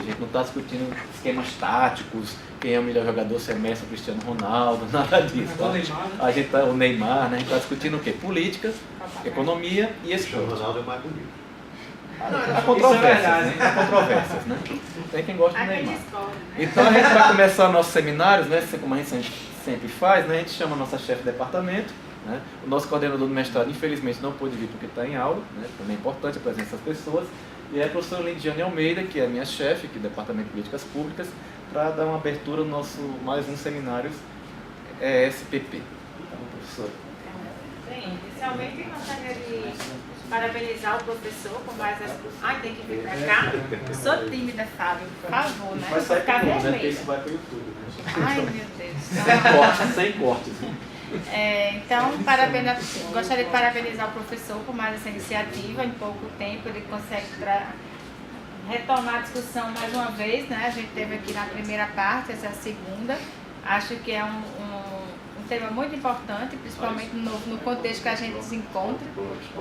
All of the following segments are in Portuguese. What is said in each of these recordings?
A gente não está discutindo esquemas táticos, quem é o melhor jogador, se é Messi ou Cristiano Ronaldo, nada disso. Tá? A gente tá, o Neymar, né? A gente está discutindo o quê? Política, economia e esporte. O Ronaldo é mais bonito. Há controvérsias, né? Há controvérsias, né? Tem quem gosta do Neymar. Então a gente vai começar nossos seminários, né? Como a gente sempre faz, né? A gente chama a nossa chefe de departamento, né? O nosso coordenador do mestrado, infelizmente, não pôde vir porque está em aula, né? Também é importante a presença das pessoas. E é a professora Lindiane Almeida, que é a minha chefe aqui do Departamento de Políticas Públicas, para dar uma abertura no nosso mais um seminário SPP. Então, professora. Bem, inicialmente gostaria de parabenizar o professor com mais as... Ai, tem que vir pra cá? Sou tímida, Fábio, por favor, né? Vai sair Ficar tudo, né? Porque vermelha. isso vai para o YouTube, né? Ai, meu Deus. Sem cortes. Então, gostaria de parabenizar o professor por mais essa iniciativa. Em pouco tempo ele consegue retomar a discussão mais uma vez, né? A gente teve aqui na primeira parte, essa é a segunda. Acho que é um tema muito importante, principalmente no contexto que a gente se encontra.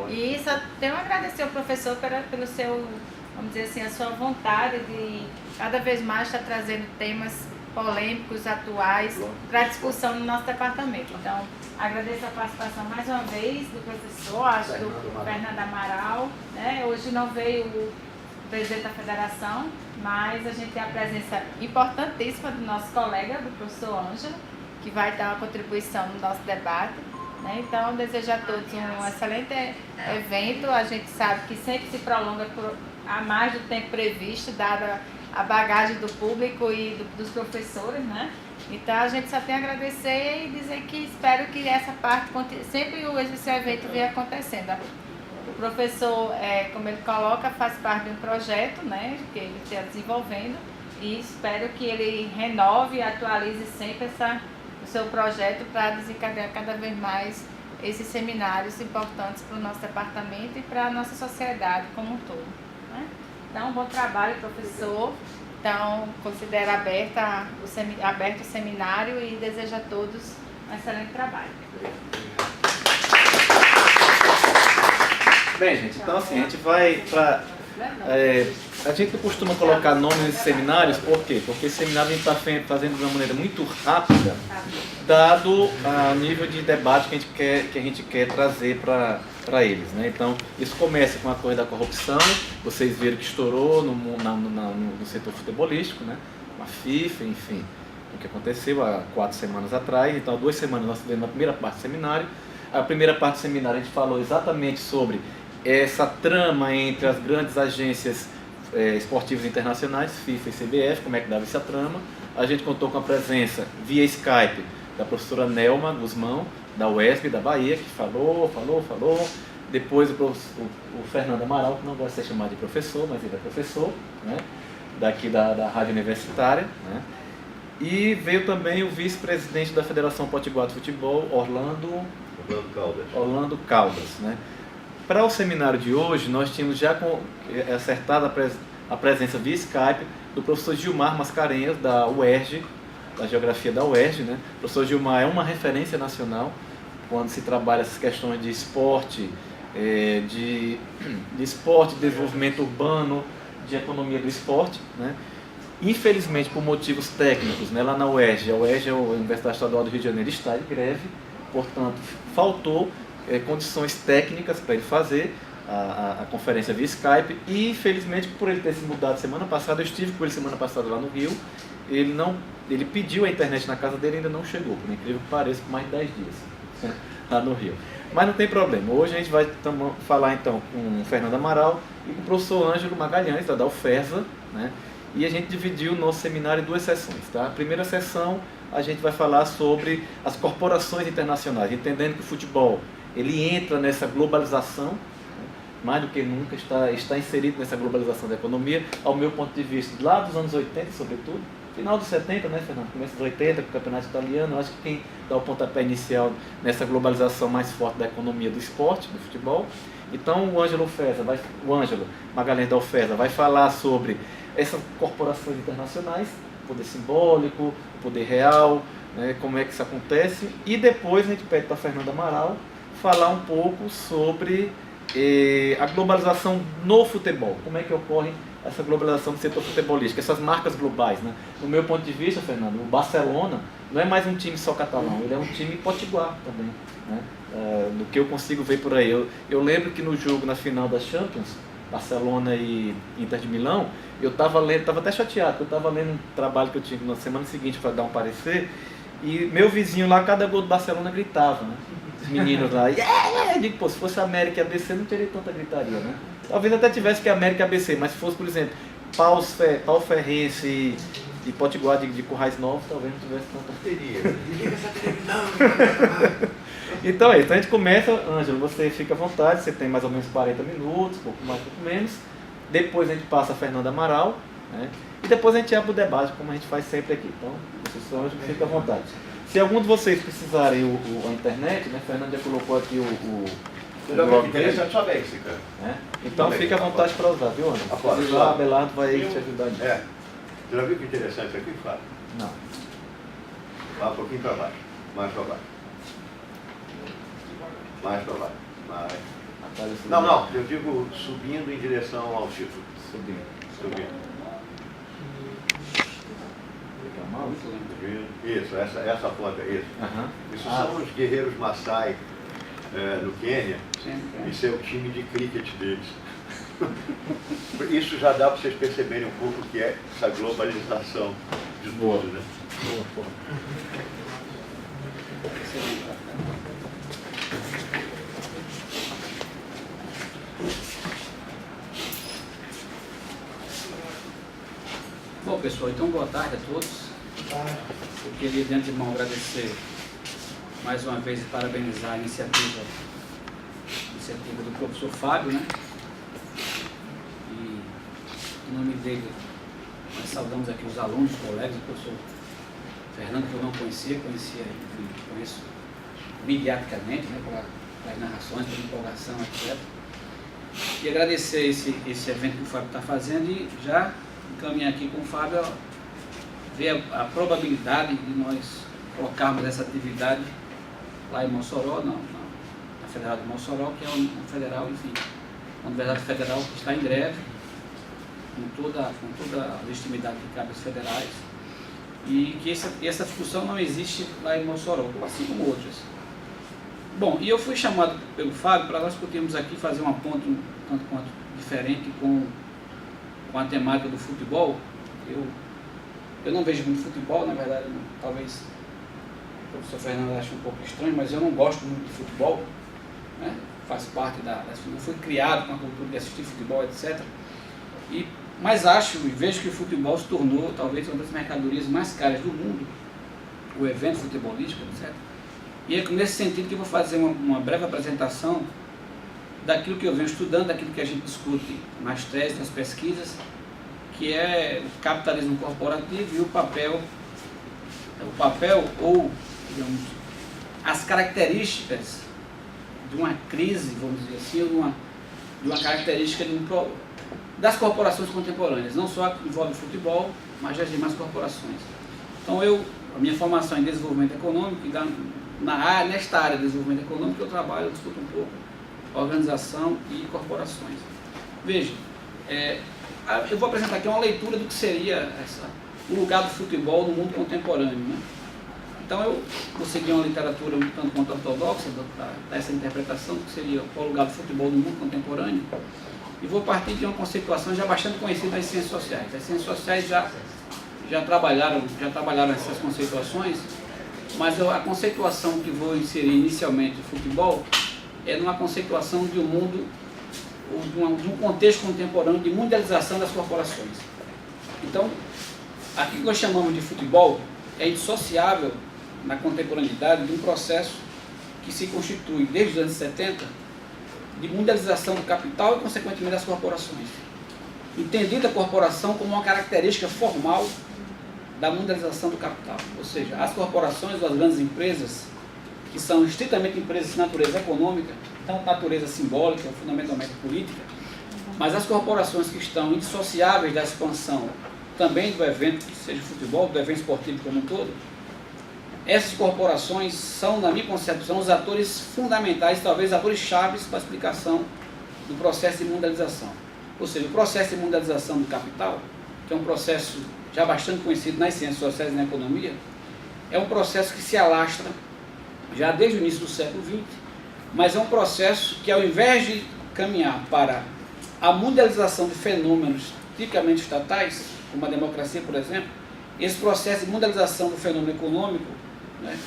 E só tenho a agradecer ao professor pelo seu, vamos dizer assim, a sua vontade de cada vez mais estar trazendo temas polêmicos, atuais, para discussão no nosso departamento. Então, agradeço a participação mais uma vez do professor, acho do Fernando Amaral, né? Hoje não veio o presidente da federação, mas a gente tem a presença importantíssima do nosso colega, do professor Ângelo, que vai dar uma contribuição no nosso debate, né? Então, desejo a todos um excelente evento. A gente sabe que sempre se prolonga a mais do tempo previsto, dada a bagagem do público e dos professores, né? Então a gente só tem a agradecer e dizer que espero que essa parte, sempre esse evento venha acontecendo. O professor, como ele coloca, faz parte de um projeto, né, que ele está desenvolvendo, e espero que ele renove e atualize sempre o seu projeto para desencadear cada vez mais esses seminários importantes para o nosso departamento e para a nossa sociedade como um todo, né? Então, bom trabalho, professor. Então, considero aberto o seminário e desejo a todos um excelente trabalho. Bem, gente, então assim, a gente vai para... a gente costuma colocar nomes nesses seminários, por quê? Porque esse seminário a gente está fazendo de uma maneira muito rápida, dado o nível de debate que a gente quer trazer para eles, né? Então, isso começa com a coisa da corrupção, vocês viram que estourou no setor futebolístico, né? A FIFA, enfim, o que aconteceu há 4 semanas atrás. Então, 2 semanas nós tivemos a primeira parte do seminário. A primeira parte do seminário a gente falou exatamente sobre essa trama entre as grandes agências esportivas internacionais, FIFA e CBF, como é que dava essa trama. A gente contou com a presença via Skype da professora Nelma Guzmão, da UESP, da Bahia, que falou. Depois o Fernando Amaral, que não gosta de ser chamado de professor, mas ele é professor, né? Daqui da Rádio Universitária, né? E veio também o vice-presidente da Federação Potiguar de Futebol, Orlando Caldas, né? Para o seminário de hoje, nós tínhamos já acertado a presença via Skype do professor Gilmar Mascarenhas, da UERJ, da Geografia da UERJ, né? O professor Gilmar é uma referência nacional quando se trabalha essas questões de esporte, de esporte, desenvolvimento urbano, de economia do esporte, né? Infelizmente, por motivos técnicos, né, lá na UERJ, a UERJ, a Universidade Estadual do Rio de Janeiro, está em greve, portanto, faltou condições técnicas para ele fazer a conferência via Skype, e infelizmente, por ele ter se mudado semana passada, eu estive com ele semana passada lá no Rio, ele pediu a internet na casa dele e ainda não chegou, por incrível que pareça, por mais de 10 dias, lá no Rio. Mas não tem problema, hoje a gente vai falar então com o Fernando Amaral e com o professor Ângelo Magalhães, da UFESA, né? E a gente dividiu o nosso seminário em 2 sessões, tá? A primeira sessão a gente vai falar sobre as corporações internacionais, entendendo que o futebol ele entra nessa globalização, né? Mais do que nunca está inserido nessa globalização da economia, ao meu ponto de vista, lá dos anos 80 sobretudo, final dos 70, né, Fernando? Começo dos 80, com o campeonato italiano, acho que quem dá o pontapé inicial nessa globalização mais forte da economia do esporte, do futebol. Então o Ângelo Magalhães da UFESA vai falar sobre essas corporações internacionais, poder simbólico, poder real, né, como é que isso acontece, e depois a gente pede para a Fernanda Amaral falar um pouco sobre a globalização no futebol. Como é que ocorre essa globalização do setor futebolístico, essas marcas globais, né? No meu ponto de vista, Fernando, o Barcelona não é mais um time só catalão, ele é um time potiguar também, né? Do que eu consigo ver por aí. Eu lembro que no jogo, na final da Champions, Barcelona e Inter de Milão, eu estava até chateado, porque eu estava lendo um trabalho que eu tive na semana seguinte para dar um parecer, e meu vizinho lá, cada gol do Barcelona gritava, né? Os meninos lá, eu digo, pô, se fosse América e ABC não teria tanta gritaria, né? Talvez até tivesse que América e ABC, mas se fosse, por exemplo, Pau Ferrense e Potiguar de Currais Novos, talvez não tivesse tanta... Teria. Então é isso, então a gente começa, Ângelo, você fica à vontade, você tem mais ou menos 40 minutos, pouco mais, pouco menos. Depois a gente passa a Fernanda Amaral, né? E depois a gente abre o debate, como a gente faz sempre aqui. Então, professor Ângelo, fica à vontade. Se algum de vocês precisarem a internet, né? Fernanda já colocou aqui o blog interessante sua léxica. Né? Então fica à vontade para usar, viu, Ângelo? Se precisar, Abelardo vai te ajudar nisso. Você já viu que interessante aqui, Flávio? Não. Vá um pouquinho para baixo, mais para baixo. Mais para baixo. Mais. Não, eu digo subindo em direção ao título. Subindo. Isso, essa foto é isso. Isso são os guerreiros Maasai no Quênia. Isso é o time de cricket deles. Isso já dá para vocês perceberem um pouco o que é essa globalização de tudo, né? Boa. Bom, pessoal, então boa tarde a todos. Eu queria de antemão agradecer mais uma vez e parabenizar a iniciativa do professor Fábio, né? E em nome dele, nós saudamos aqui os alunos, os colegas, o professor Fernando, que eu não conhecia, enfim, conheço mediaticamente, né? Pelas narrações, pela empolgação, etc. E agradecer esse evento que o Fábio está fazendo e já encaminhar aqui com o Fábio ver a probabilidade de nós colocarmos essa atividade lá em Mossoró, na Federal de Mossoró, que é uma federal, enfim, uma universidade federal que está em greve, com toda a legitimidade que cabe aos federais, e que essa discussão não existe lá em Mossoró, assim como outras. Bom, e eu fui chamado pelo Fábio para nós podermos aqui fazer uma ponte um tanto quanto diferente com a temática do futebol. Eu não vejo muito futebol, na verdade, talvez o professor Fernando ache um pouco estranho, mas eu não gosto muito de futebol, né? Faz parte não fui criado com a cultura de assistir futebol, etc. Mas acho e vejo que o futebol se tornou talvez uma das mercadorias mais caras do mundo, o evento futebolístico, etc. E é nesse sentido que eu vou fazer uma breve apresentação daquilo que eu venho estudando, daquilo que a gente discute nas teses, nas pesquisas, que é o capitalismo corporativo e o papel ou, digamos, as características de uma crise, vamos dizer assim, de uma característica das corporações contemporâneas, não só que envolve o futebol, mas das demais corporações. Então a minha formação em desenvolvimento econômico, e nesta área de desenvolvimento econômico eu trabalho, eu discuto um pouco organização e corporações. Veja, eu vou apresentar aqui uma leitura do que seria o lugar do futebol no mundo contemporâneo, né? Então eu vou seguir uma literatura um tanto quanto ortodoxa dessa interpretação do que seria o lugar do futebol no mundo contemporâneo, e vou partir de uma conceituação já bastante conhecida das ciências sociais. As ciências sociais já trabalharam essas conceituações, mas a conceituação que vou inserir inicialmente do futebol é numa conceituação de um mundo, de um contexto contemporâneo de mundialização das corporações. Então, aquilo que nós chamamos de futebol é indissociável na contemporaneidade de um processo que se constitui desde os anos 70 de mundialização do capital e, consequentemente, das corporações. Entendida a corporação como uma característica formal da mundialização do capital, ou seja, as corporações ou as grandes empresas, que são estritamente empresas de natureza econômica, tanto natureza simbólica, fundamentalmente política, mas as corporações que estão indissociáveis da expansão também do evento, que seja futebol, do evento esportivo como um todo, essas corporações são, na minha concepção, os atores fundamentais, talvez atores chaves para a explicação do processo de mundialização. Ou seja, o processo de mundialização do capital, que é um processo já bastante conhecido nas ciências sociais e na economia, é um processo que se alastra já desde o início do século XX, mas é um processo que, ao invés de caminhar para a mundialização de fenômenos tipicamente estatais, como a democracia, por exemplo, esse processo de mundialização do fenômeno econômico, né,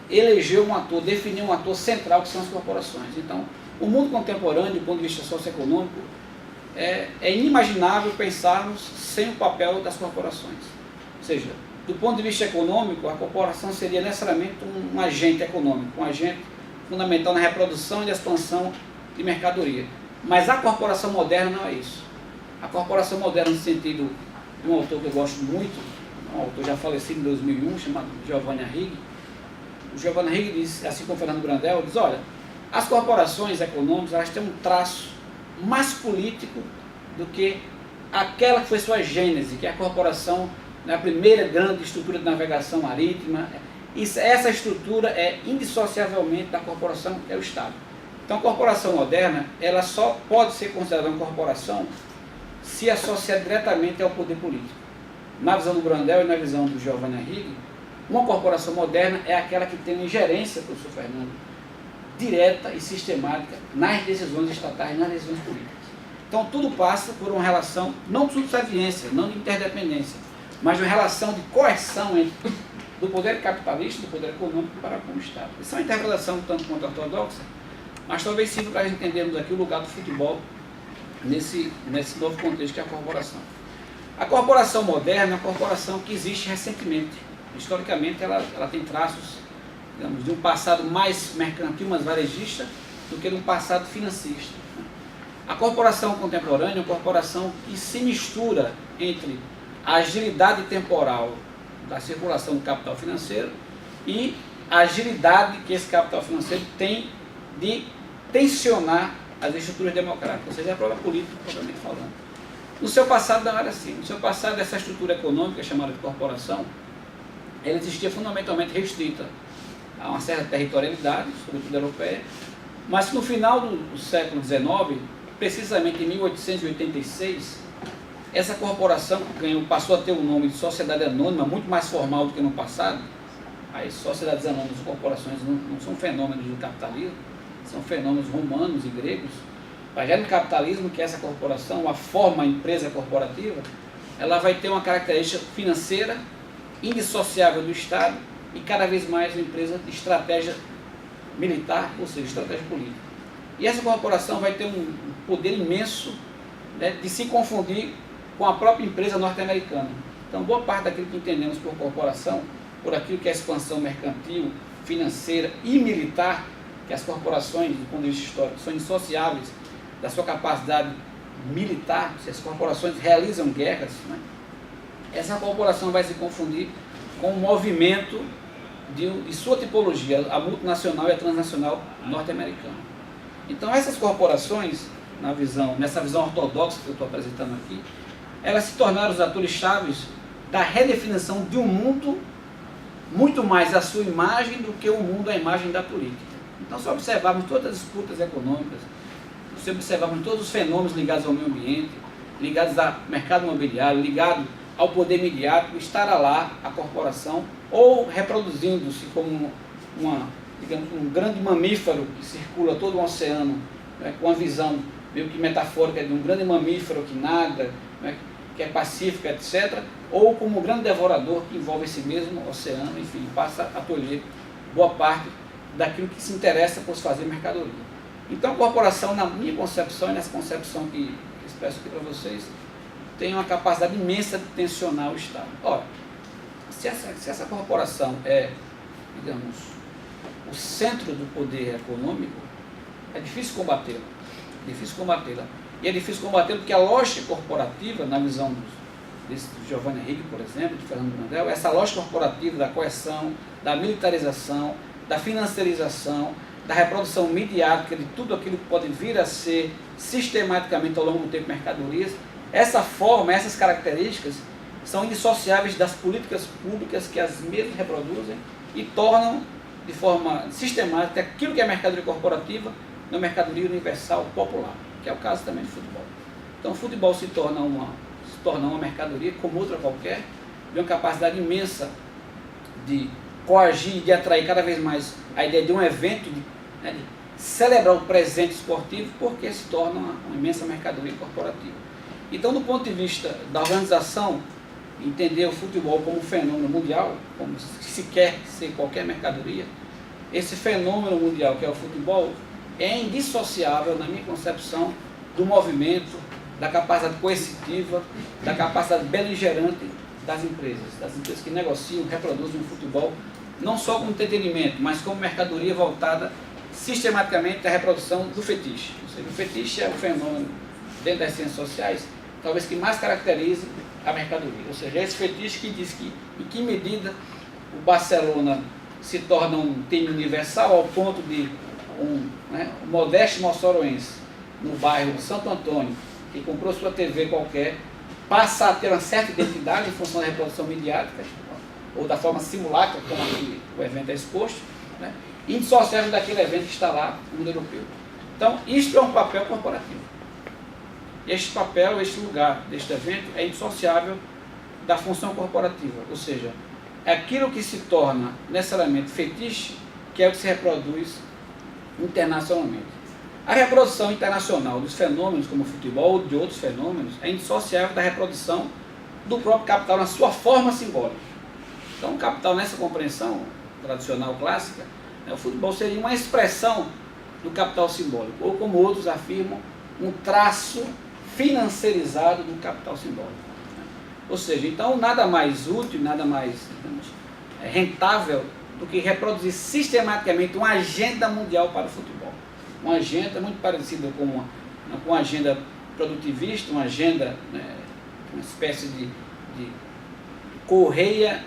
elegeu um ator, definiu um ator central, que são as corporações. Então, o mundo contemporâneo, do ponto de vista socioeconômico, é inimaginável pensarmos sem o papel das corporações. Ou seja, do ponto de vista econômico, a corporação seria necessariamente um agente econômico, um agente fundamental na reprodução e na expansão de mercadoria. Mas a corporação moderna não é isso. A corporação moderna, no sentido de um autor que eu gosto muito, um autor já falecido em 2001, chamado Giovanni Arrighi. O Giovanni Arrighi diz, assim como o Fernando Brandel, diz, olha, as corporações econômicas, elas têm um traço mais político do que aquela que foi sua gênese, que é a corporação, né, a primeira grande estrutura de navegação marítima. Essa estrutura é indissociavelmente da corporação, é o Estado. Então, a corporação moderna, ela só pode ser considerada uma corporação se associar diretamente ao poder político. Na visão do Brandel e na visão do Giovanni Arrighi, uma corporação moderna é aquela que tem uma ingerência, professor Fernando, direta e sistemática nas decisões estatais, nas decisões políticas. Então, tudo passa por uma relação, não de subserviência, não de interdependência, mas de uma relação de coerção entre do poder capitalista e do poder econômico para com o Estado. Isso é uma interpretação tanto quanto ortodoxa, mas talvez sirva para entendermos aqui o lugar do futebol nesse novo contexto que é a corporação. A corporação moderna é uma corporação que existe recentemente. Historicamente, ela tem traços, digamos, de um passado mais mercantil, mais varejista, do que de um passado financista. A corporação contemporânea é uma corporação que se mistura entre a agilidade temporal da circulação do capital financeiro e a agilidade que esse capital financeiro tem de tensionar as estruturas democráticas, ou seja, a própria política, propriamente falando. No seu passado não era assim. No seu passado, essa estrutura econômica, chamada de corporação, ela existia fundamentalmente restrita a uma certa territorialidade, sobretudo europeia, mas no final do século XIX, precisamente em 1886, essa corporação passou a ter o nome de sociedade anônima, muito mais formal do que no passado. As sociedades anônimas, as corporações não são fenômenos do capitalismo, são fenômenos romanos e gregos. Mas já no capitalismo, que é essa corporação, a forma, a empresa corporativa, ela vai ter uma característica financeira, indissociável do Estado e cada vez mais uma empresa de estratégia militar, ou seja, estratégia política. E essa corporação vai ter um poder imenso, né, de se confundir com a própria empresa norte-americana. Então, boa parte daquilo que entendemos por corporação, por aquilo que é a expansão mercantil, financeira e militar, que as corporações, do ponto de vista histórico, são indissociáveis da sua capacidade militar, se as corporações realizam guerras, né, essa corporação vai se confundir com o movimento de sua tipologia, a multinacional e a transnacional norte-americana. Então, essas corporações, nessa visão ortodoxa que eu estou apresentando aqui, elas se tornaram os atores chaves da redefinição de um mundo muito mais à sua imagem do que o mundo à imagem da política. Então, se observarmos todas as disputas econômicas, se observarmos todos os fenômenos ligados ao meio ambiente, ligados ao mercado imobiliário, ligados ao poder midiático, estará lá a corporação ou reproduzindo-se como digamos, um grande mamífero que circula todo o oceano, né, com a visão meio que metafórica de um grande mamífero que nada, né, que é pacífico, etc., ou como um grande devorador que envolve esse mesmo oceano, enfim, passa a tolher boa parte daquilo que se interessa por se fazer mercadoria. Então, a corporação, na minha concepção e nessa concepção que expresso aqui para vocês, tem uma capacidade imensa de tensionar o Estado. Ora, se essa corporação é, digamos, o centro do poder econômico, é difícil combatê-la. E é difícil combatê-la porque a lógica corporativa, na visão do Giovanni Arrighi, por exemplo, de Fernando Brandel, essa lógica corporativa da coerção, da militarização, da financiarização, da reprodução midiática de tudo aquilo que pode vir a ser sistematicamente ao longo do tempo mercadorias, essa forma, essas características são indissociáveis das políticas públicas que as mesmas reproduzem e tornam de forma sistemática aquilo que é mercadoria corporativa na mercadoria universal popular, que é o caso também do futebol. Então o futebol se torna uma mercadoria como outra qualquer, de uma capacidade imensa de coagir, de atrair cada vez mais a ideia de um evento, de celebrar o presente esportivo, porque se torna uma imensa mercadoria corporativa. Então, do ponto de vista da organização, entender o futebol como um fenômeno mundial, como se quer ser qualquer mercadoria, esse fenômeno mundial que é o futebol é indissociável, na minha concepção, do movimento, da capacidade coercitiva, da capacidade beligerante das empresas que negociam, reproduzem o futebol, não só como entretenimento, mas como mercadoria voltada sistematicamente à reprodução do fetiche. Ou seja, o fetiche é o fenômeno, dentro das ciências sociais, talvez que mais caracterize a mercadoria. Ou seja, é esse fetiche que diz que, em que medida o Barcelona se torna um time universal ao ponto de um modesto moçoroense no bairro Santo Antônio, que comprou sua TV qualquer, passa a ter uma certa identidade em função da reprodução midiática, ou da forma simulacra como aqui o evento é exposto, indissociável daquele evento que está lá no mundo europeu. Então, isto é um papel corporativo. Este papel, este lugar deste evento é indissociável da função corporativa, ou seja, é aquilo que se torna necessariamente fetiche, que é o que se reproduz internacionalmente. A reprodução internacional dos fenômenos como o futebol ou de outros fenômenos é indissociável da reprodução do próprio capital na sua forma simbólica. Então, o capital, nessa compreensão tradicional clássica, o futebol seria uma expressão do capital simbólico, ou como outros afirmam, um traço financeirizado do capital simbólico. Ou seja, então nada mais útil, nada mais, digamos, rentável do que reproduzir sistematicamente uma agenda mundial para o futebol. Uma agenda muito parecida com uma agenda produtivista, uma agenda, uma espécie de correia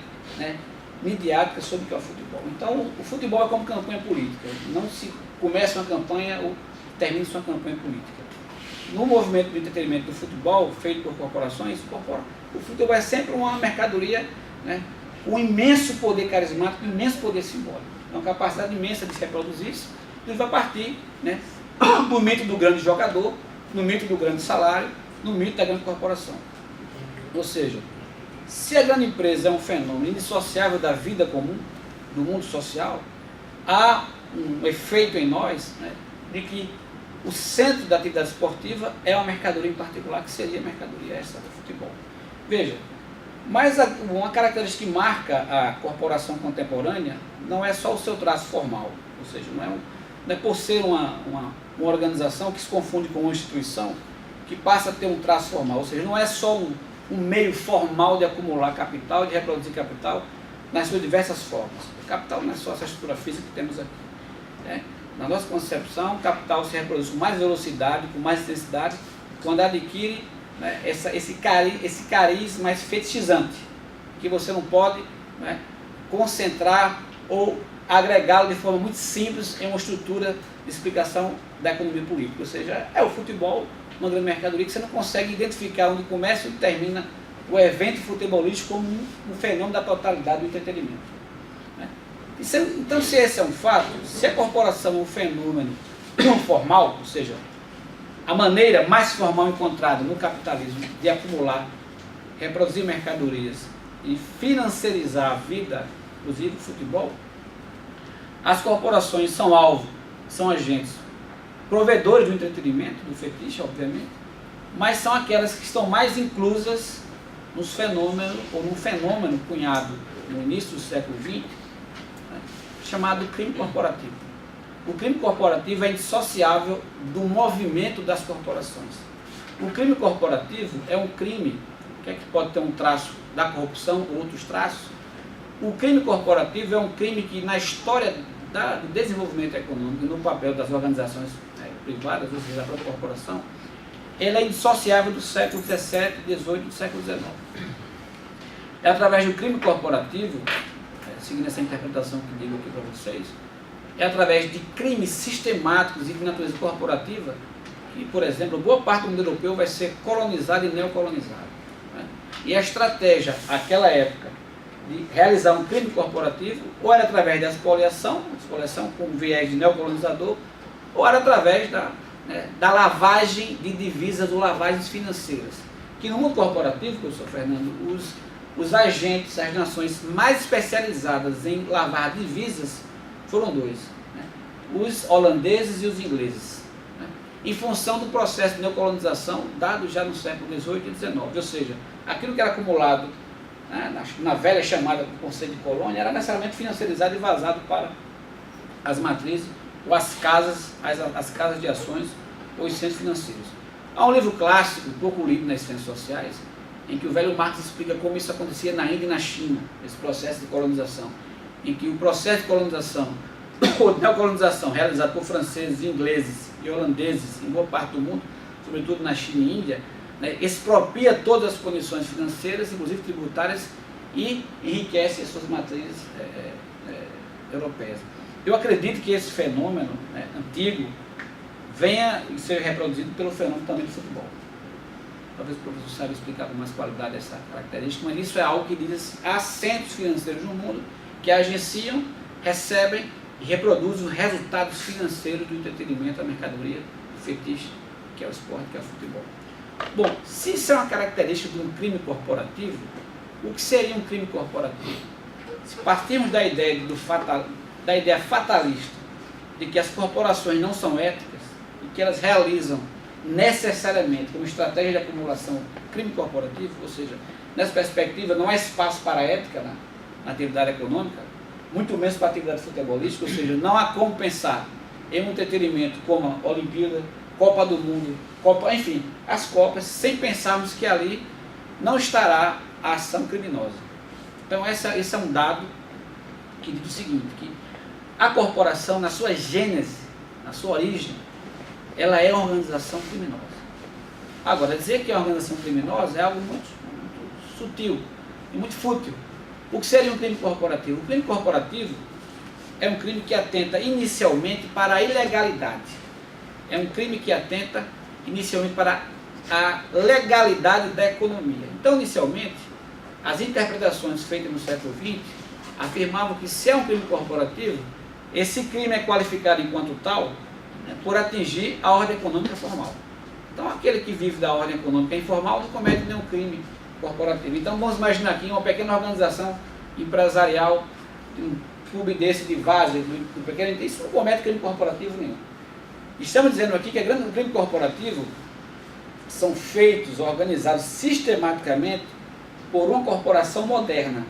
midiática sobre o que é o futebol. Então, o futebol é como campanha política. Não se começa uma campanha ou termina sua campanha política. No movimento de entretenimento do futebol, feito por corporações, o futebol é sempre uma mercadoria com imenso poder carismático, imenso poder simbólico. É uma capacidade imensa de se reproduzir isso, e vai partir do mito do grande jogador, no mito do grande salário, no mito da grande corporação. Ou seja, se a grande empresa é um fenômeno indissociável da vida comum, do mundo social, há um efeito em nós de que o centro da atividade esportiva é uma mercadoria em particular, que seria a mercadoria essa do futebol. Veja, mas uma característica que marca a corporação contemporânea não é só o seu traço formal, ou seja, não é por ser uma organização que se confunde com uma instituição que passa a ter um traço formal, ou seja, não é só um meio formal de acumular capital, de reproduzir capital nas suas diversas formas. O capital não é só essa estrutura física que temos aqui. Na nossa concepção, o capital se reproduz com mais velocidade, com mais intensidade, quando adquire esse cariz mais fetichizante, que você não pode concentrar ou agregá-lo de forma muito simples em uma estrutura de explicação da economia política. Ou seja, é o futebol, uma grande mercadoria que você não consegue identificar onde começa e termina o evento futebolístico como um fenômeno da totalidade do entretenimento. Então, se esse é um fato, se a corporação é um fenômeno não formal, ou seja, a maneira mais formal encontrada no capitalismo de acumular, reproduzir mercadorias e financiarizar a vida, inclusive o futebol, as corporações são alvo, são agentes, provedores do entretenimento, do fetiche, obviamente, mas são aquelas que estão mais inclusas nos fenômenos, ou num fenômeno cunhado no início do século XX, chamado crime corporativo. O crime corporativo é indissociável do movimento das corporações. O crime corporativo é um crime que pode ter um traço da corrupção, outros traços. O crime corporativo é um crime que, na história do desenvolvimento econômico e no papel das organizações privadas, ou seja, da própria corporação, ele é indissociável do século XVII, XVIII e do século XIX. É através do crime corporativo, seguindo essa interpretação que digo aqui para vocês, é através de crimes sistemáticos e de natureza corporativa que, por exemplo, boa parte do mundo europeu vai ser colonizado e neocolonizado. E a estratégia, naquela época, de realizar um crime corporativo, ou era através da expoliação com viés de neocolonizador, ou era através da lavagem de divisas ou lavagens financeiras. Que no mundo corporativo, professor Fernando, os agentes, as nações mais especializadas em lavar divisas foram dois, né? Os holandeses e os ingleses, né? Em função do processo de neocolonização dado já no século XVIII e XIX, ou seja, aquilo que era acumulado, né, na velha chamada do conceito de colônia era necessariamente financiarizado e vazado para as matrizes ou as casas de ações ou os centros financeiros. Há um livro clássico, pouco lido nas ciências sociais, em que o velho Marx explica como isso acontecia na Índia e na China, esse processo de colonização, em que o processo de colonização, ou neocolonização, realizado por franceses, ingleses e holandeses em boa parte do mundo, sobretudo na China e Índia, né, expropria todas as condições financeiras, inclusive tributárias, e enriquece as suas matrizes europeias. Eu acredito que esse fenômeno, né, antigo venha e seja reproduzido pelo fenômeno também do futebol. Talvez o professor saiba explicar com mais qualidade essa característica, mas isso é algo que diz há centros financeiros no mundo que agenciam, recebem e reproduzem os resultados financeiros do entretenimento, da mercadoria, do fetiche, que é o esporte, que é o futebol. Bom, se isso é uma característica de um crime corporativo, o que seria um crime corporativo? Se partirmos da ideia, da ideia fatalista de que as corporações não são éticas e que elas realizam necessariamente como estratégia de acumulação crime corporativo, ou seja, nessa perspectiva não há espaço para a ética na atividade econômica, muito menos para a atividade futebolística, ou seja, não há como pensar em um entretenimento como a Olimpíada, Copa do Mundo, enfim, as Copas, sem pensarmos que ali não estará a ação criminosa. Então esse é um dado que diz o seguinte, que a corporação, na sua gênese, na sua origem, ela é uma organização criminosa. Agora, dizer que é uma organização criminosa é algo muito sutil e muito fútil. O que seria um crime corporativo? O crime corporativo é um crime que atenta inicialmente para a ilegalidade. É um crime que atenta inicialmente para a legalidade da economia. Então, inicialmente, as interpretações feitas no século XX afirmavam que se é um crime corporativo, esse crime é qualificado enquanto tal, né, por atingir a ordem econômica formal. Então, aquele que vive da ordem econômica informal não comete nenhum crime corporativo. Então, vamos imaginar aqui uma pequena organização empresarial, um clube desse de Várzea, do pequeno, isso não comete crime corporativo nenhum. Estamos dizendo aqui que o crime corporativo são feitos, organizados sistematicamente por uma corporação moderna,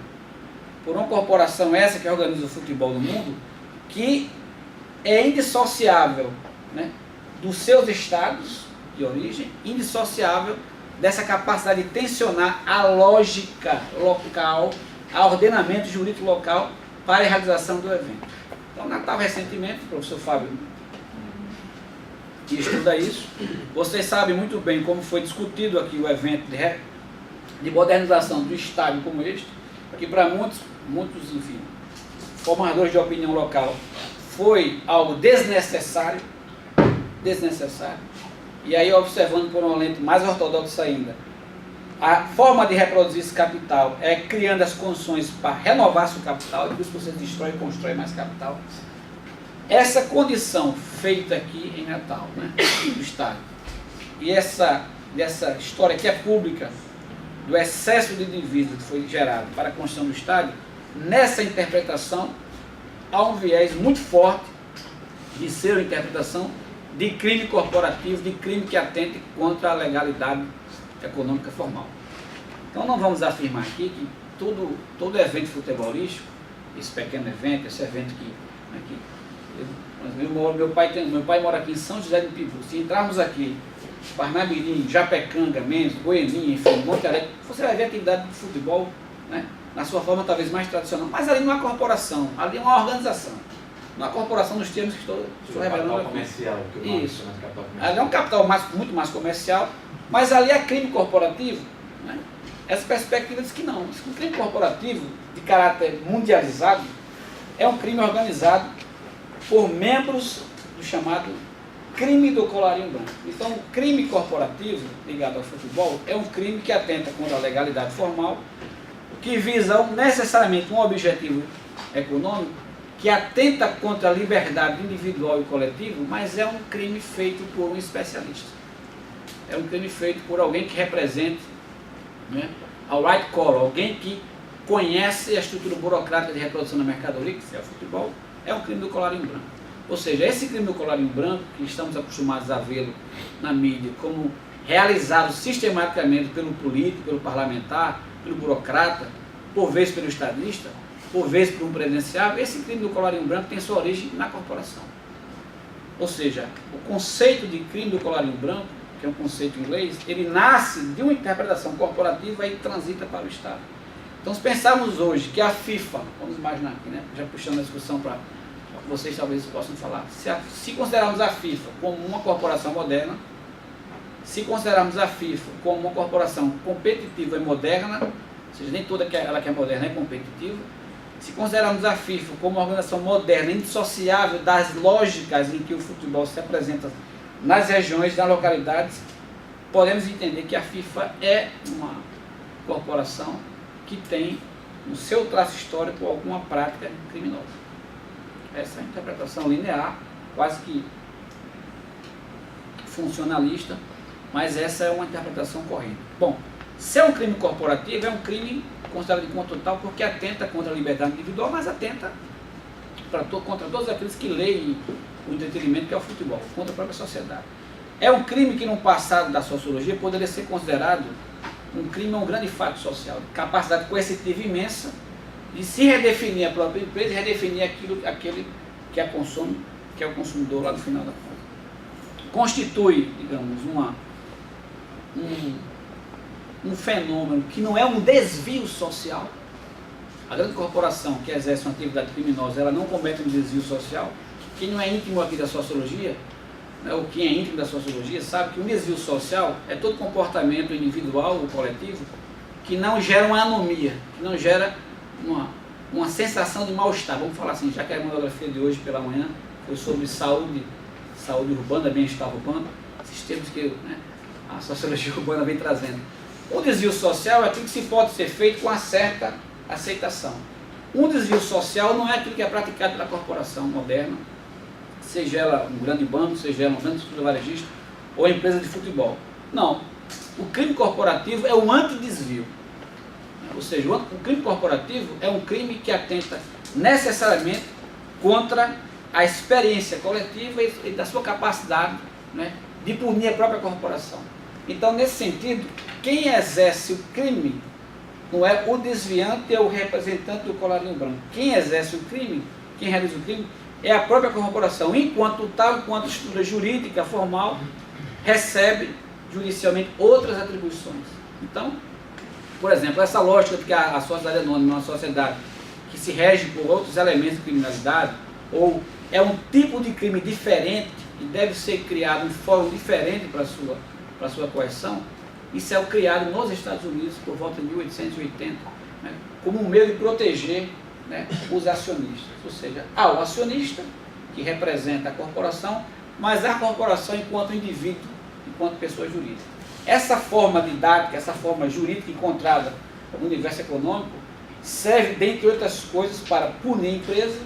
por uma corporação essa que organiza o futebol no mundo, que é indissociável, né, dos seus estados de origem, indissociável dessa capacidade de tensionar a lógica local, a ordenamento jurídico local para a realização do evento. Então, Natal recentemente, o professor Fábio que estuda isso, vocês sabem muito bem como foi discutido aqui o evento de modernização do estádio como este, que para muitos, enfim, formadores de opinião local, foi algo desnecessário, e aí observando por uma lente mais ortodoxa ainda, a forma de reproduzir esse capital é criando as condições para renovar seu capital, e por isso você destrói e constrói mais capital. Essa condição feita aqui em Natal, né, do estádio, e dessa história que é pública, do excesso de divisas que foi gerado para a construção do estádio, nessa interpretação há um viés muito forte de ser uma interpretação de crime corporativo, de crime que atente contra a legalidade econômica formal. Então não vamos afirmar aqui que todo evento futebolístico, esse pequeno evento, esse evento meu pai mora aqui em São José do Pibu. Se entrarmos aqui, Parnamirim, Japecanga, Mendes, Goianinha, enfim, Monte Alegre, você vai ver a atividade de futebol, né, na sua forma talvez mais tradicional, mas ali não há corporação, ali é uma organização. Não há corporação nos termos que estou revelando aqui. Comercial, isso. Ali é um capital muito mais comercial, mas ali é crime corporativo. Né? Essa perspectiva diz que não. Um crime corporativo de caráter mundializado é um crime organizado por membros do chamado crime do colarinho branco. Então, o crime corporativo ligado ao futebol é um crime que atenta contra a legalidade formal, que visa necessariamente um objetivo econômico que atenta contra a liberdade individual e coletiva, mas é um crime feito por um especialista. É um crime feito por alguém que represente, né, a white collar, alguém que conhece a estrutura burocrática de reprodução da mercadoria, que é o futebol, é um crime do colarinho branco. Ou seja, esse crime do colarinho branco, que estamos acostumados a vê-lo na mídia como realizado sistematicamente pelo político, pelo parlamentar, pelo burocrata, por vezes pelo estadista, por vezes por um presidenciável, esse crime do colarinho branco tem sua origem na corporação. Ou seja, o conceito de crime do colarinho branco, que é um conceito inglês, ele nasce de uma interpretação corporativa e transita para o Estado. Então, se pensarmos hoje que a FIFA, vamos imaginar aqui, né, já puxando a discussão para vocês talvez possam falar, se considerarmos a FIFA como uma corporação moderna, se considerarmos a FIFA como uma corporação competitiva e moderna, ou seja, nem toda ela que é moderna é competitiva, se considerarmos a FIFA como uma organização moderna, indissociável das lógicas em que o futebol se apresenta nas regiões, nas localidades, podemos entender que a FIFA é uma corporação que tem no seu traço histórico alguma prática criminosa. Essa é a interpretação linear, quase que funcionalista, mas essa é uma interpretação correta. Bom, se é um crime corporativo, é um crime considerado de conta total porque atenta contra a liberdade individual, mas atenta contra todos aqueles que leem o entretenimento, que é o futebol, contra a própria sociedade. É um crime que no passado da sociologia poderia ser considerado um crime, um grande fato social, capacidade coercitiva imensa de se redefinir a própria empresa e redefinir aquele que a consome, que é o consumidor lá no final da conta. Constitui, digamos, um fenômeno que não é um desvio social. A grande corporação que exerce uma atividade criminosa, ela não comete um desvio social. Quem não é íntimo aqui da sociologia, né, ou quem é íntimo da sociologia, sabe que um desvio social é todo comportamento individual ou coletivo que não gera uma anomia, que não gera uma sensação de mal-estar. Vamos falar assim, já que a monografia de hoje pela manhã foi sobre saúde urbana, bem-estar urbano, esses termos que, né, a sociologia urbana vem trazendo. Um desvio social é aquilo que se pode ser feito com uma certa aceitação. Um desvio social não é aquilo que é praticado pela corporação moderna, seja ela um grande banco, seja ela uma grande estrutura varejista ou empresa de futebol. Não. O crime corporativo é um antidesvio. Ou seja, o crime corporativo é um crime que atenta necessariamente contra a experiência coletiva e da sua capacidade, né, de punir a própria corporação. Então, nesse sentido, quem exerce o crime não é o desviante, é o representante do colarinho branco. Quem exerce o crime, quem realiza o crime, é a própria corporação, enquanto tal, enquanto estrutura jurídica formal, recebe judicialmente outras atribuições. Então, por exemplo, essa lógica de que a sociedade anônima é uma sociedade que se rege por outros elementos de criminalidade, ou é um tipo de crime diferente e deve ser criado um fórum diferente para a sua coerção, isso é o criado nos Estados Unidos por volta de 1880, né, como um meio de proteger, né, os acionistas. Ou seja, há o acionista, que representa a corporação, mas a corporação enquanto indivíduo, enquanto pessoa jurídica. Essa forma didática, essa forma jurídica encontrada no universo econômico, serve, dentre outras coisas, para punir a empresa,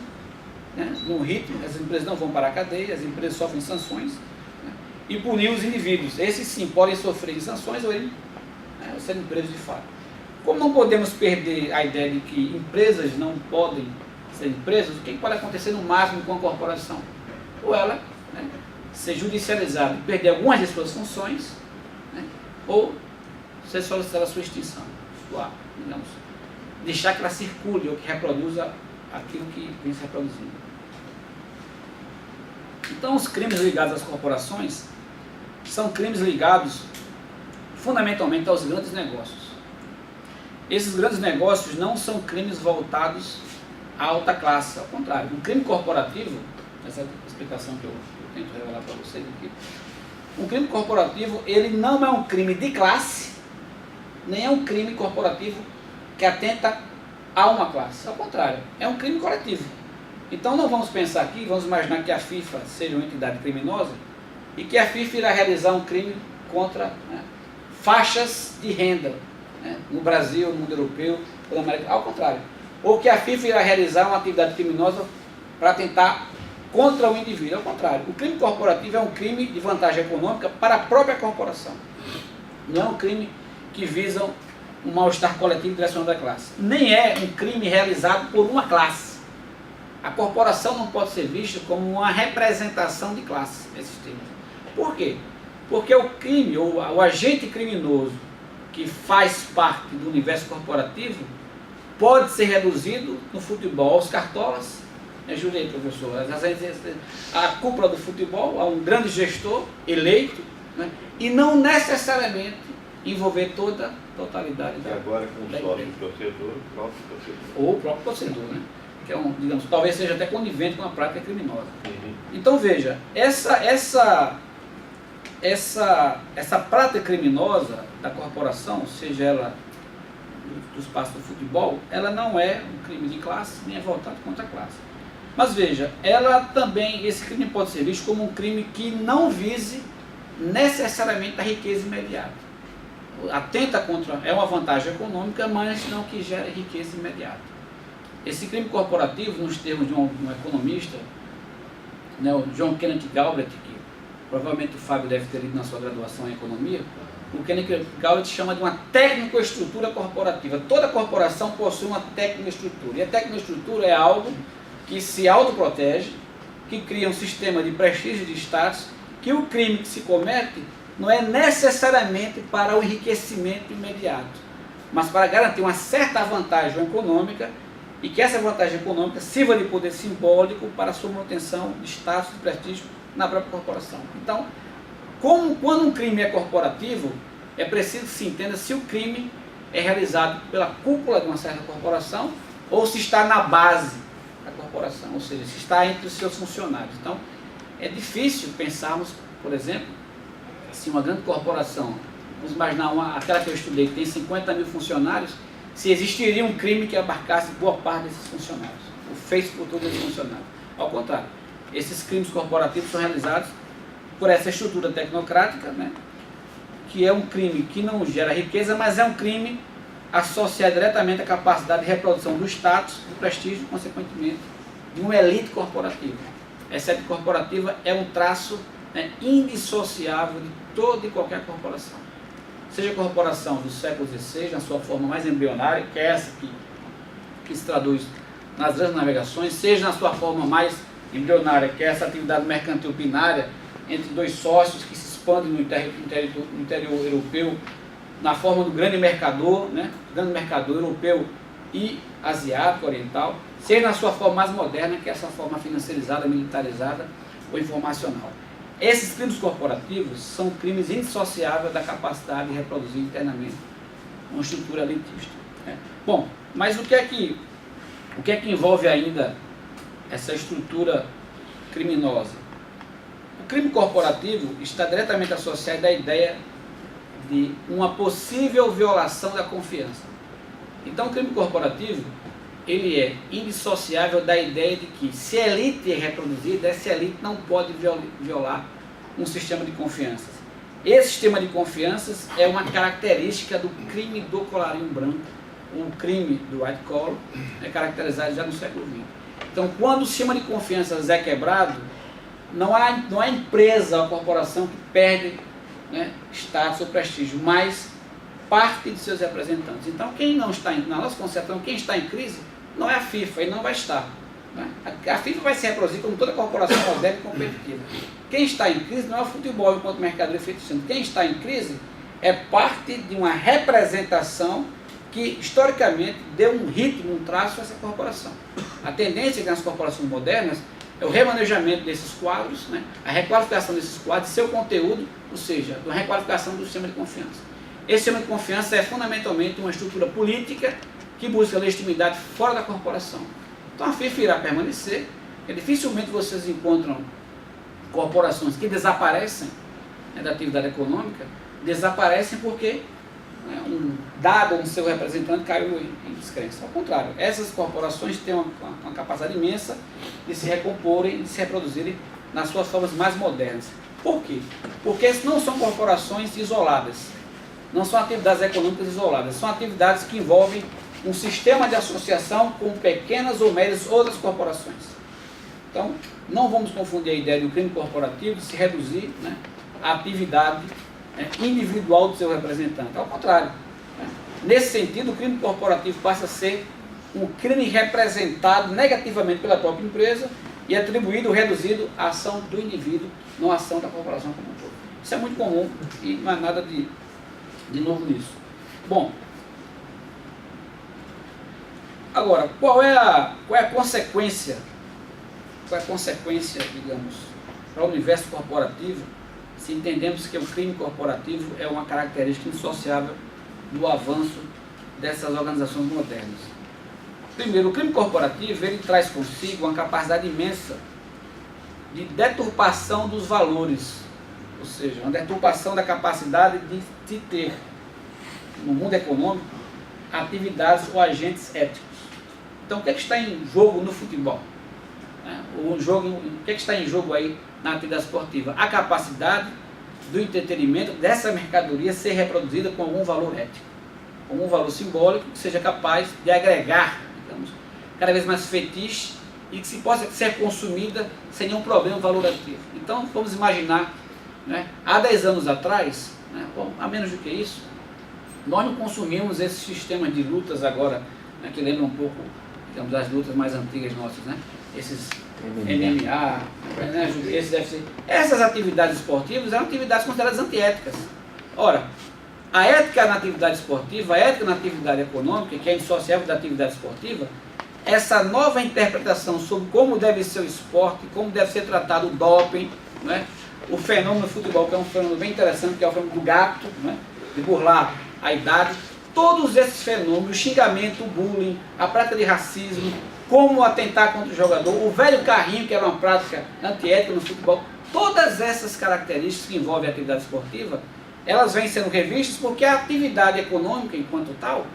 né, num ritmo, as empresas não vão para a cadeia, as empresas sofrem sanções, né, e punir os indivíduos. Esses sim podem sofrer sanções ou serem presos de fato. Como não podemos perder a ideia de que empresas não podem ser empresas, o que pode acontecer no máximo com a corporação? Ou ela, né, ser judicializada e perder algumas de suas funções, né, ou ser solicitada a sua extinção, digamos, deixar que ela circule ou que reproduza aquilo que vem se reproduzindo. Então, os crimes ligados às corporações são crimes ligados fundamentalmente aos grandes negócios. Esses grandes negócios não são crimes voltados à alta classe, ao contrário. Um crime corporativo, essa é a explicação que eu tento revelar para vocês aqui, um crime corporativo, ele não é um crime de classe, nem é um crime corporativo que atenta a uma classe. Ao contrário, é um crime coletivo. Então não vamos pensar aqui, vamos imaginar que a FIFA seja uma entidade criminosa e que a FIFA irá realizar um crime contra, né, faixas de renda, né, no Brasil, no mundo europeu, na América. Ao contrário. Ou que a FIFA irá realizar uma atividade criminosa para tentar contra o indivíduo. Ao contrário, o crime corporativo é um crime de vantagem econômica para a própria corporação. Não é um crime que visa um mal-estar coletivo direcionado à classe. Nem é um crime realizado por uma classe. A corporação não pode ser vista como uma representação de classe nesses termos. Por quê? Porque o crime, ou o agente criminoso que faz parte do universo corporativo, pode ser reduzido no futebol aos cartolas. Jurei, professor, a cúpula do futebol, a um grande gestor eleito, né, e não necessariamente envolver toda a totalidade da agora com o sócio torcedor, o próprio torcedor. Ou o próprio torcedor, né? Que é digamos, talvez seja até conivente com a prática criminosa. Então veja, essa prática criminosa da corporação, seja ela do espaço do futebol, ela não é um crime de classe, nem é voltado contra a classe. Mas veja, ela também, esse crime pode ser visto como um crime que não vise necessariamente a riqueza imediata. Atenta contra, é uma vantagem econômica, mas não que gere riqueza imediata. Esse crime corporativo, nos termos de um economista, né, o John Kenneth Galbraith, que provavelmente o Fábio deve ter lido na sua graduação em economia, o Kenneth Galbraith chama de uma tecnoestrutura corporativa. Toda corporação possui uma tecnoestrutura. E a tecnoestrutura é algo que se autoprotege, que cria um sistema de prestígio e de status, que o crime que se comete não é necessariamente para o enriquecimento imediato, mas para garantir uma certa vantagem econômica, e que essa vantagem econômica sirva de poder simbólico para a sua manutenção de status e prestígio na própria corporação. Então, quando um crime é corporativo, é preciso que se entenda se o crime é realizado pela cúpula de uma certa corporação ou se está na base da corporação, ou seja, se está entre os seus funcionários. Então, é difícil pensarmos, por exemplo, se uma grande corporação, vamos imaginar aquela que eu estudei, que tem 50 mil funcionários, se existiria um crime que abarcasse boa parte desses funcionários, ou feito por todos os funcionários. Ao contrário, esses crimes corporativos são realizados por essa estrutura tecnocrática, né, que é um crime que não gera riqueza, mas é um crime associado diretamente à capacidade de reprodução do status, do prestígio, consequentemente, de uma elite corporativa. Essa elite corporativa é um traço, né, indissociável de toda e qualquer corporação. Seja a corporação do século XVI, na sua forma mais embrionária, que é essa que se traduz nas grandes navegações, seja na sua forma mais embrionária, que é essa atividade mercantil binária entre dois sócios que se expandem no interior europeu, na forma do grande mercador, né? Grande mercador europeu e asiático, oriental, seja na sua forma mais moderna, que é essa forma financiarizada, militarizada ou informacional. Esses crimes corporativos são crimes indissociáveis da capacidade de reproduzir internamente uma estrutura elitista, né? Bom, mas o que é que envolve ainda essa estrutura criminosa? O crime corporativo está diretamente associado à ideia de uma possível violação da confiança. Então, o crime corporativo, ele é indissociável da ideia de que, se a elite é reproduzida, essa elite não pode violar um sistema de confianças. Esse sistema de confianças é uma característica do crime do colarinho branco, um crime do white collar, é caracterizado já no século XX. Então, quando o sistema de confianças é quebrado, não há empresa ou corporação que perde, né, status ou prestígio, mas parte de seus representantes. Então, quem não está na nossa concepção, quem está em crise, não é a FIFA e não vai estar, né? A FIFA vai se reproduzir como toda corporação moderna e competitiva. Quem está em crise não é o futebol enquanto mercado efetivo. Quem está em crise é parte de uma representação que historicamente deu um ritmo, um traço a essa corporação. A tendência nas corporações modernas é o remanejamento desses quadros, né? A requalificação desses quadros, seu conteúdo, ou seja, a requalificação do sistema de confiança. Esse sistema de confiança é fundamentalmente uma estrutura política que busca legitimidade fora da corporação. Então a FIFA irá permanecer, e dificilmente vocês encontram corporações que desaparecem, né, da atividade econômica, desaparecem porque, né, um dado um seu representante caiu em descrença. Ao contrário, essas corporações têm uma capacidade imensa de se recomporem e de se reproduzirem nas suas formas mais modernas. Por quê? Porque não são corporações isoladas, não são atividades econômicas isoladas, são atividades que envolvem um sistema de associação com pequenas ou médias outras corporações. Então, não vamos confundir a ideia do crime corporativo de se reduzir, né, à atividade individual do seu representante. Ao contrário, né? Nesse sentido, o crime corporativo passa a ser um crime representado negativamente pela própria empresa e atribuído ou reduzido à ação do indivíduo, não à ação da corporação como um todo. Isso é muito comum e não há nada de novo nisso. Bom, agora, qual é a consequência, digamos, para o universo corporativo, se entendemos que o crime corporativo é uma característica indissociável do avanço dessas organizações modernas? Primeiro, o crime corporativo ele traz consigo uma capacidade imensa de deturpação dos valores, ou seja, uma deturpação da capacidade de ter, no mundo econômico, atividades ou agentes éticos. Então, o que é que está em jogo no futebol? O que é que está em jogo aí na atividade esportiva? A capacidade do entretenimento dessa mercadoria ser reproduzida com algum valor ético, com algum valor simbólico que seja capaz de agregar, digamos, cada vez mais fetiche e que se possa ser consumida sem nenhum problema valorativo. Então, vamos imaginar, né, há 10 anos atrás, né, bom, há menos do que isso, nós não consumimos esses sistemas de lutas agora, né, que lembram um pouco, digamos, das lutas mais antigas nossas, né? Esses MMA, né? Esse deve ser. Essas atividades esportivas eram atividades consideradas antiéticas. Ora, a ética na atividade esportiva, a ética na atividade econômica, que é indissociável da atividade esportiva, essa nova interpretação sobre como deve ser o esporte, como deve ser tratado o doping, né? O fenômeno do futebol, que é um fenômeno bem interessante, que é o fenômeno do gato, né? De burlar a idade. Todos esses fenômenos, o xingamento, o bullying, a prática de racismo, como atentar contra o jogador, o velho carrinho, que era uma prática antiética no futebol, todas essas características que envolvem a atividade esportiva, elas vêm sendo revistas porque a atividade econômica, enquanto tal,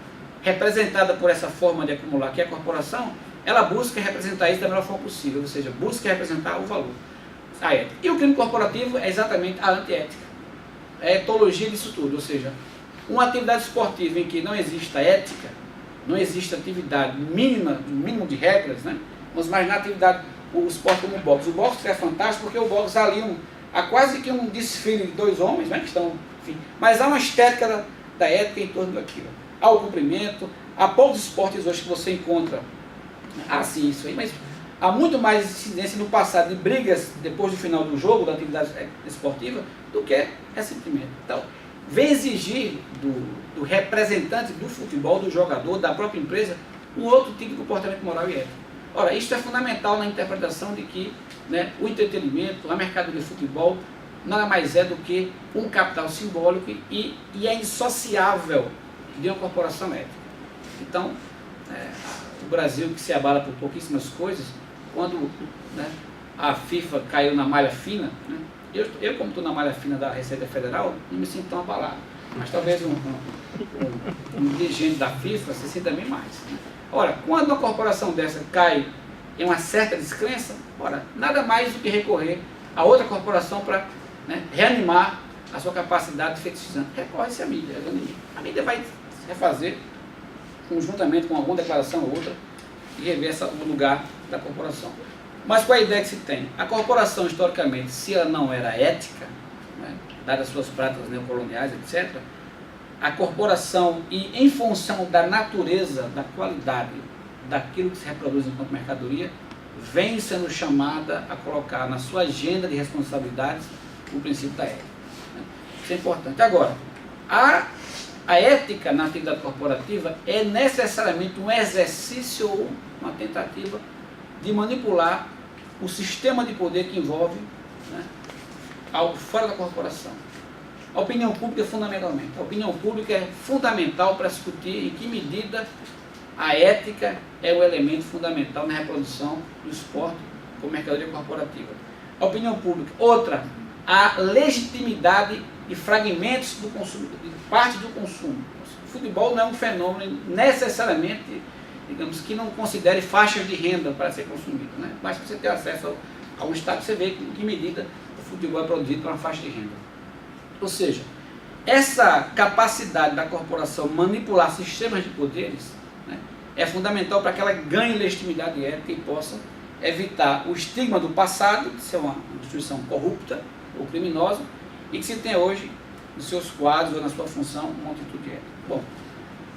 representada por essa forma de acumular, que é a corporação, ela busca representar isso da melhor forma possível, ou seja, busca representar o valor, a ética. E o crime corporativo é exatamente a antiética, é a etologia disso tudo, ou seja, uma atividade esportiva em que não exista ética, não existe atividade mínimo de regras, né? Vamos imaginar a atividade, o esporte como o boxe. O boxe é fantástico porque o boxe ali há quase que um desfile de dois homens, né? Que estão, enfim, mas há uma estética da ética em torno daquilo. Há o cumprimento, há poucos esportes hoje que você encontra, sim, isso aí, mas há muito mais incidência no passado de brigas depois do final do jogo, da atividade esportiva, do que ressentimento. Então, vem exigir do representante do futebol, do jogador, da própria empresa, um outro tipo de comportamento moral e ético. Ora, isso é fundamental na interpretação de que, né, o entretenimento, a mercadoria de futebol, nada mais é do que um capital simbólico e é indissociável de uma corporação ética. Então, o Brasil, que se abala por pouquíssimas coisas, quando, né, a FIFA caiu na malha fina, né, eu como estou na malha fina da Receita Federal, não me sinto tão abalado. Mas talvez um dirigente da FIFA se sinta bem mais. Né? Ora, quando uma corporação dessa cai em uma certa descrença, ora, nada mais do que recorrer a outra corporação para, né, reanimar a sua capacidade fetichizante. Recorre-se à mídia. A mídia vai refazer, conjuntamente com alguma declaração ou outra, e rever o lugar da corporação. Mas qual é a ideia que se tem? A corporação, historicamente, se ela não era ética, né, dadas suas práticas neocoloniais, etc., a corporação, e em função da natureza, da qualidade daquilo que se reproduz enquanto mercadoria, vem sendo chamada a colocar na sua agenda de responsabilidades o princípio da ética. Né? Isso é importante. Agora, a ética na atividade corporativa é necessariamente um exercício ou uma tentativa de manipular o sistema de poder que envolve, né, algo fora da corporação. A opinião pública, fundamentalmente. A opinião pública é fundamental para discutir em que medida a ética é o elemento fundamental na reprodução do esporte como mercadoria corporativa. A opinião pública. Outra, a legitimidade de fragmentos do consumo, de parte do consumo. O futebol não é um fenômeno necessariamente, digamos, que não considere faixas de renda para ser consumido, né? Basta você ter acesso a um estado, você vê em que medida o futebol é produzido para uma faixa de renda. Ou seja, essa capacidade da corporação manipular sistemas de poderes, né, é fundamental para que ela ganhe legitimidade ética e possa evitar o estigma do passado, de ser uma instituição corrupta ou criminosa, e que se tem hoje, nos seus quadros ou na sua função, uma atitude ética. Bom,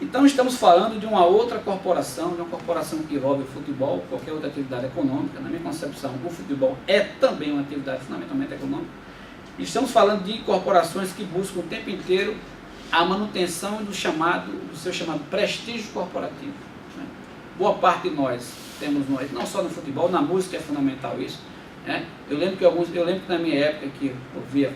então estamos falando de uma outra corporação, de uma corporação que envolve o futebol, qualquer outra atividade econômica. Na minha concepção, o futebol é também uma atividade fundamentalmente econômica. E estamos falando de corporações que buscam o tempo inteiro a manutenção do seu chamado prestígio corporativo. Né? Boa parte de nós temos, não só no futebol, na música é fundamental isso. Né? Eu lembro que na minha época que ouvia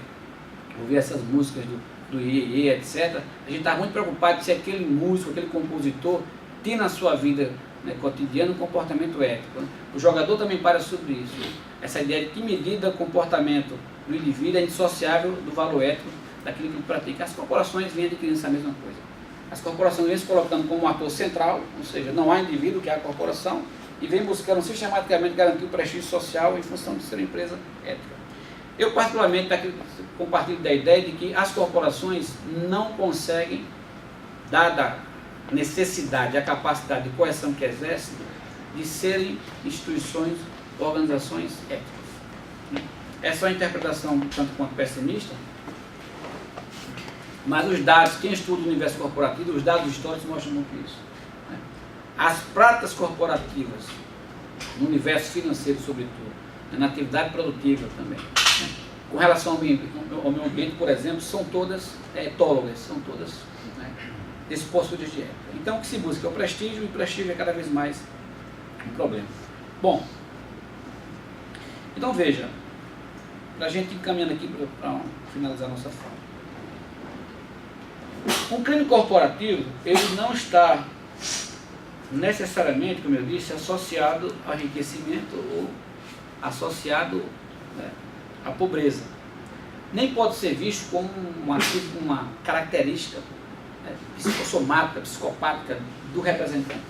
essas músicas do Iê, etc., a gente estava muito preocupado se aquele músico, aquele compositor tem na sua vida, né, cotidiana um comportamento ético. Né? O jogador também para sobre isso. Essa ideia de que medida o comportamento do indivíduo é indissociável do valor ético daquilo que ele pratica. As corporações vêm adquirindo essa mesma coisa. As corporações vêm se colocando como um ator central, ou seja, não há indivíduo que é a corporação, e vem buscando sistematicamente garantir o prestígio social em função de ser uma empresa ética. Eu particularmente compartilho da ideia de que as corporações não conseguem, dada a necessidade, a capacidade de coerção que exercem, de serem instituições, organizações éticas. Essa é uma interpretação tanto quanto pessimista, mas os dados, quem estuda o universo corporativo, os dados históricos mostram muito isso. As práticas corporativas, no universo financeiro sobretudo, na atividade produtiva também, com relação ao meio ambiente, por exemplo, são todas etólogas, são todas desse posto de ética. Então o que se busca é o prestígio, e o prestígio é cada vez mais um problema. Bom, então veja, para a gente ir caminhando aqui para finalizar a nossa fala. Um crime corporativo, ele não está necessariamente, como eu disse, associado ao enriquecimento ou associado à pobreza. Nem pode ser visto como uma característica psicossomática, psicopática do representante.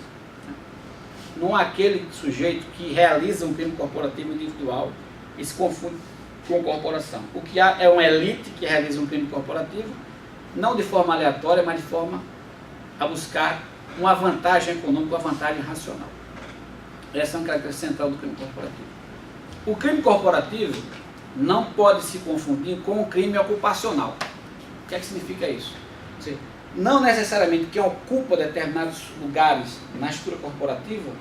Não há aquele sujeito que realiza um crime corporativo individual e se confunde com corporação. O que há é uma elite que realiza um crime corporativo, não de forma aleatória, mas de forma a buscar uma vantagem econômica, uma vantagem racional. Essa é uma característica central do crime corporativo. O crime corporativo não pode se confundir com o crime ocupacional. O que é que significa isso? Ou seja, não necessariamente quem ocupa determinados lugares na estrutura corporativa,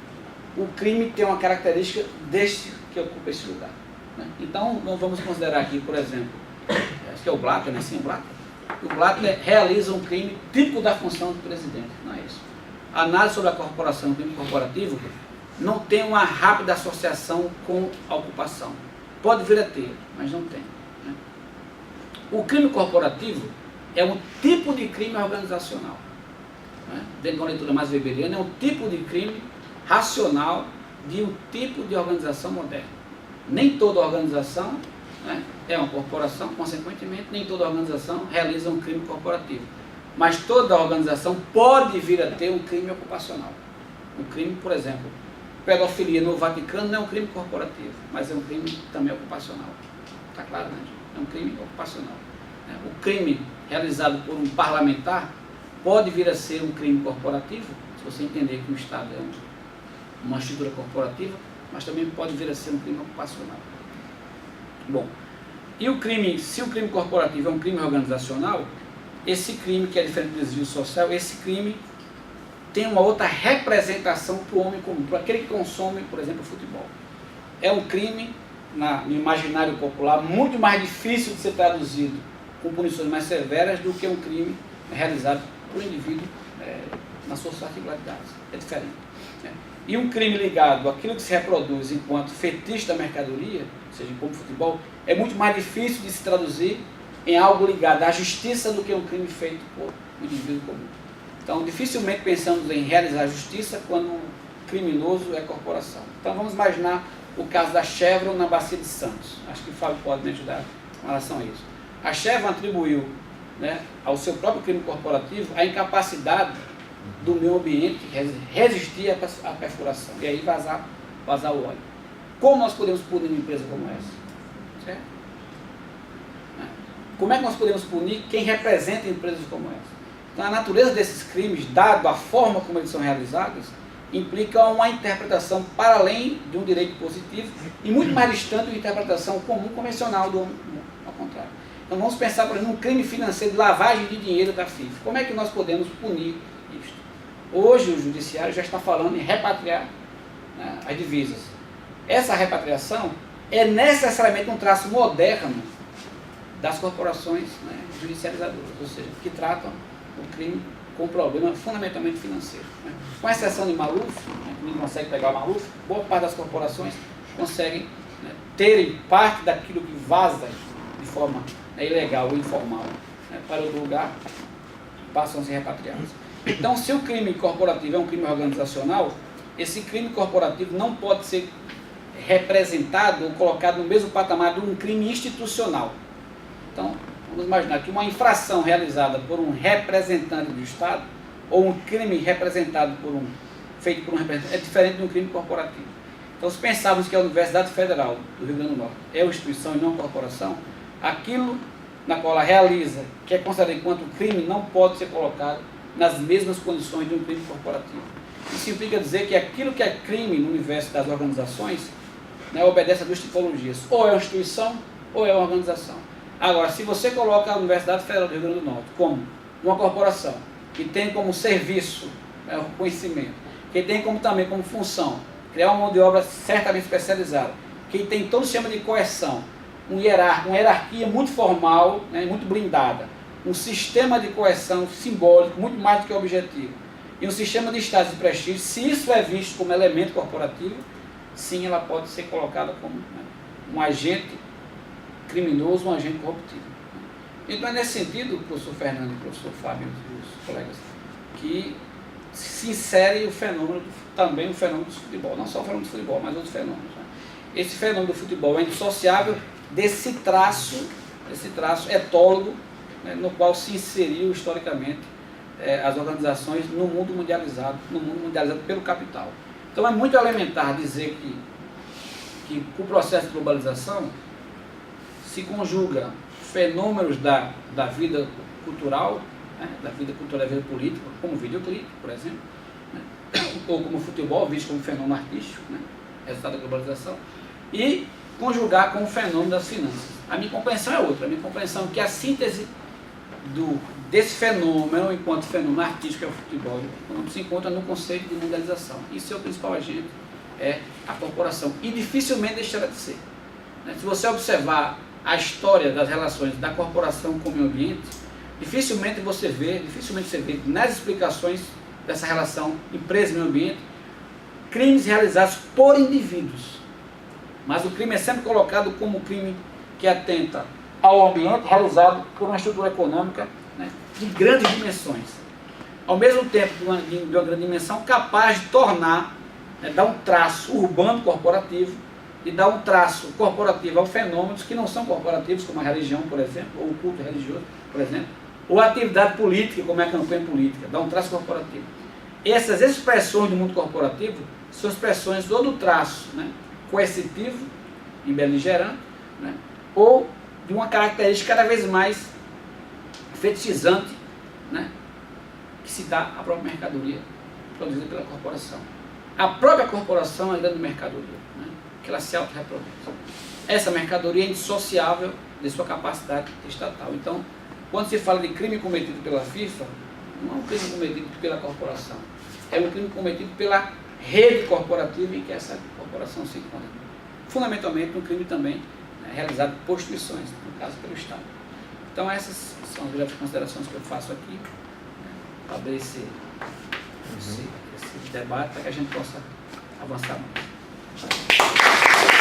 o crime tem uma característica deste que ocupa esse lugar. Né? Então, nós vamos considerar aqui, por exemplo, acho que é o Blatter, né? Sim, o Blatter. O Blatter realiza um crime típico da função do presidente, não é isso? A análise sobre a corporação, o crime corporativo, não tem uma rápida associação com a ocupação. Pode vir a ter, mas não tem. Né? O crime corporativo é um tipo de crime organizacional. Né? Dentro de uma leitura mais weberiana, é um tipo de crime racional de um tipo de organização moderna. Nem toda organização, né, é uma corporação, consequentemente, nem toda organização realiza um crime corporativo. Mas toda organização pode vir a ter um crime ocupacional. Um crime, por exemplo, pedofilia no Vaticano não é um crime corporativo, mas é um crime também ocupacional. Está claro, né? É um crime ocupacional. O crime realizado por um parlamentar pode vir a ser um crime corporativo, se você entender que o Estado é uma estrutura corporativa, mas também pode vir a ser um crime ocupacional. Bom, e o crime, se o crime corporativo é um crime organizacional, esse crime, que é diferente do desvio social, esse crime tem uma outra representação para o homem comum, para aquele que consome, por exemplo, futebol. É um crime, no imaginário popular, muito mais difícil de ser traduzido com punições mais severas do que um crime realizado por um indivíduo nas suas particularidades. É diferente. Né? E um crime ligado àquilo que se reproduz enquanto fetiche da mercadoria, ou seja, como futebol, é muito mais difícil de se traduzir em algo ligado à justiça do que um crime feito por um indivíduo comum. Então, dificilmente pensamos em realizar a justiça quando um criminoso é corporação. Então, vamos imaginar o caso da Chevron na Bacia de Santos. Acho que o Fábio pode me ajudar com relação a isso. A Chevron atribuiu, né, ao seu próprio crime corporativo a incapacidade do meio ambiente resistir à perfuração e aí vazar o óleo. Como nós podemos punir uma empresa como essa? Certo? Como é que nós podemos punir quem representa empresas como essa? Então, a natureza desses crimes, dado a forma como eles são realizados, implica uma interpretação para além de um direito positivo e muito mais distante da interpretação comum convencional do ao contrário. Então vamos pensar, por exemplo, num crime financeiro de lavagem de dinheiro da FIFA. Como é que nós podemos punir isto? Hoje o judiciário já está falando em repatriar, né, as divisas. Essa repatriação é necessariamente um traço moderno das corporações, né, judicializadoras, ou seja, que tratam o crime com problema fundamentalmente financeiro. Né. Com exceção de Maluf, né, que ninguém consegue pegar o Maluf, boa parte das corporações conseguem, né, terem parte daquilo que vaza de forma, né, ilegal ou informal, né, para outro lugar, passam a ser repatriados. Então, se o crime corporativo é um crime organizacional, esse crime corporativo não pode ser representado ou colocado no mesmo patamar de um crime institucional. Então, vamos imaginar que uma infração realizada por um representante do Estado ou um crime representado feito por um representante é diferente de um crime corporativo. Então, se pensarmos que a Universidade Federal do Rio Grande do Norte é uma instituição e não uma corporação, aquilo na qual ela realiza, que é considerado enquanto crime, não pode ser colocado nas mesmas condições de um crime corporativo. Isso implica dizer que aquilo que é crime no universo das organizações, né, obedece a duas tipologias, ou é uma instituição ou é uma organização. Agora, se você coloca a Universidade Federal do Rio Grande do Norte como uma corporação que tem como serviço, né, o conhecimento, que tem também como função criar uma mão de obra certamente especializada, que tem todo o sistema de coerção, uma hierarquia muito formal, né, muito blindada, um sistema de coerção simbólico muito mais do que objetivo, e um sistema de status de prestígio, se isso é visto como elemento corporativo, sim, ela pode ser colocada como, né, um agente criminoso, um agente corruptivo. Então é nesse sentido, professor Fernando e professor Fábio e os colegas, que se insere o fenômeno, também o fenômeno do futebol, não só o fenômeno do futebol, mas outros fenômenos. Né? Esse fenômeno do futebol é indissociável desse traço etólogo, né, no qual se inseriu historicamente as organizações no mundo mundializado pelo capital. Então é muito elementar dizer que o processo de globalização se conjuga fenômenos da vida cultural, né, da vida cultural e da vida política, como o videoclipe, por exemplo, né, ou como o futebol, visto como fenômeno artístico, né, resultado da globalização, e conjugar com o fenômeno das finanças. A minha compreensão é outra, a minha compreensão é que a síntese desse fenômeno, enquanto fenômeno artístico é o futebol, se encontra no conceito de mundialização. E seu principal agente é a corporação, e dificilmente deixará de ser. Se você observar a história das relações da corporação com o meio ambiente, dificilmente você vê nas explicações dessa relação empresa e meio ambiente crimes realizados por indivíduos. Mas o crime é sempre colocado como um crime que atenta ao ambiente, realizado por uma estrutura econômica, né, de grandes dimensões. Ao mesmo tempo de uma grande dimensão, capaz de tornar, né, dar um traço urbano corporativo e dar um traço corporativo a fenômenos que não são corporativos, como a religião, por exemplo, ou o culto religioso, por exemplo, ou a atividade política, como é a campanha política, dá um traço corporativo. Essas expressões do mundo corporativo são expressões ou do traço, né, coercitivo e beligerante, né, ou de uma característica cada vez mais fetichizante, né, que se dá à própria mercadoria produzida pela corporação. A própria corporação é grande mercadoria, né, que ela se autorreproduz. Essa mercadoria é indissociável de sua capacidade estatal. Então, quando se fala de crime cometido pela FIFA, não é um crime cometido pela corporação, é um crime cometido pela rede corporativa em que essa corporação se encontra. Fundamentalmente, um crime também, né, realizado por instituições, no caso pelo Estado. Então, essas são as breves considerações que eu faço aqui, né, para abrir esse debate, para que a gente possa avançar mais.